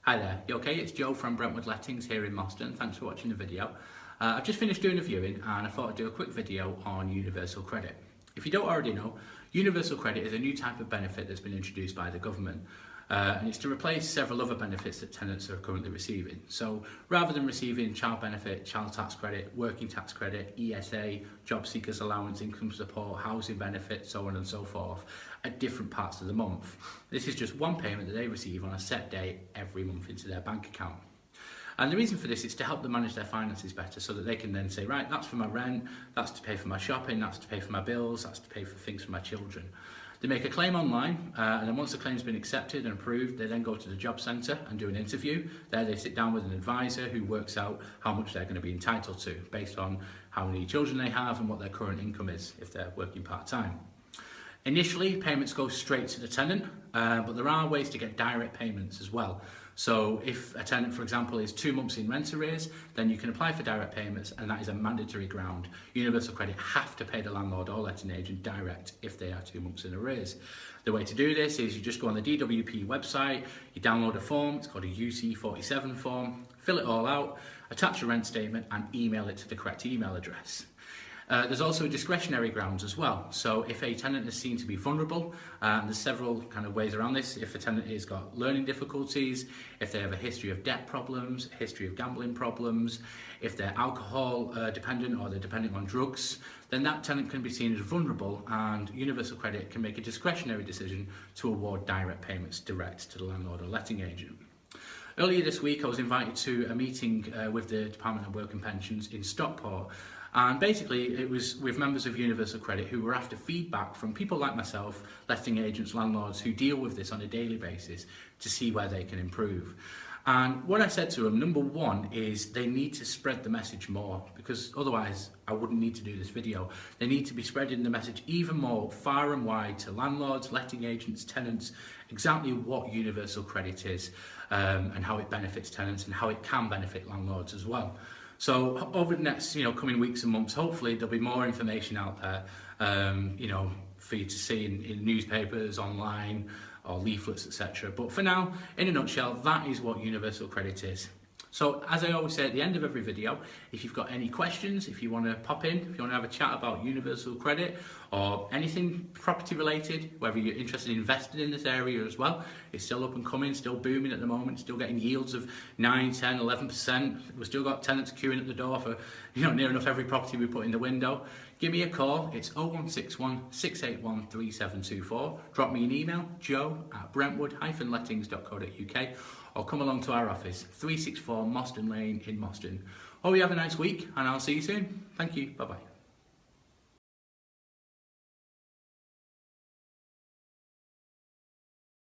Hi there, you okay? It's Joe from Brentwood Lettings here in Moston. Thanks for watching the video. I've just finished doing a viewing and I thought I'd do a quick video on universal credit. If you don't already know, universal credit is a new type of benefit that's been introduced by the government. And it's to replace several other benefits that tenants are currently receiving. So rather than receiving child benefit, child tax credit, working tax credit, ESA, job seekers allowance, income support, housing benefit, so on and so forth, at different parts of the month, this is just one payment that they receive on a set date every month into their bank account. And the reason for this is to help them manage their finances better so that they can then say, right, that's for my rent, that's to pay for my shopping, that's to pay for my bills, that's to pay for things for my children. They make a claim online, and then once the claim's been accepted and approved, they then go to the job centre and do an interview. There they sit down with an advisor who works out how much they're going to be entitled to based on how many children they have and what their current income is if they're working part-time. Initially, payments go straight to the tenant, but there are ways to get direct payments as well. So if a tenant, for example, is 2 months in rent arrears, then you can apply for direct payments, and that is a mandatory ground. Universal Credit have to pay the landlord or letting agent direct if they are 2 months in arrears. The way to do this is you just go on the DWP website, you download a form, it's called a UC47 form, fill it all out, attach a rent statement and email it to the correct email address. There's also discretionary grounds as well. So if a tenant is seen to be vulnerable, and there's several kind of ways around this. If a tenant has got learning difficulties, if they have a history of debt problems, history of gambling problems, if they're alcohol dependent or they're dependent on drugs, then that tenant can be seen as vulnerable, and Universal Credit can make a discretionary decision to award direct payments direct to the landlord or letting agent. Earlier this week, I was invited to a meeting with the Department of Work and Pensions in Stockport. And basically, it was with members of Universal Credit who were after feedback from people like myself, letting agents, landlords, who deal with this on a daily basis to see where they can improve. And what I said to them, number one, is they need to spread the message more, because otherwise I wouldn't need to do this video. They need to be spreading the message even more, far and wide, to landlords, letting agents, tenants, exactly what Universal Credit is, and how it benefits tenants and how it can benefit landlords as well. So over the next, coming weeks and months, hopefully there'll be more information out there, for you to see in newspapers, online, or leaflets, etc. But for now, in a nutshell, that is what Universal Credit is. So as I always say at the end of every video, if you've got any questions, if you want to pop in, if you want to have a chat about Universal Credit or anything property related, whether you're interested in investing in this area as well, it's still up and coming, still booming at the moment, still getting yields of 9, 10, 11%. We've still got tenants queuing at the door for near enough every property we put in the window. Give me a call, it's 0161 681 3724. Drop me an email, joe@brentwood-lettings.co.uk, or come along to our office, 364 Moston Lane in Moston. Hope you have a nice week, and I'll see you soon. Thank you, bye-bye.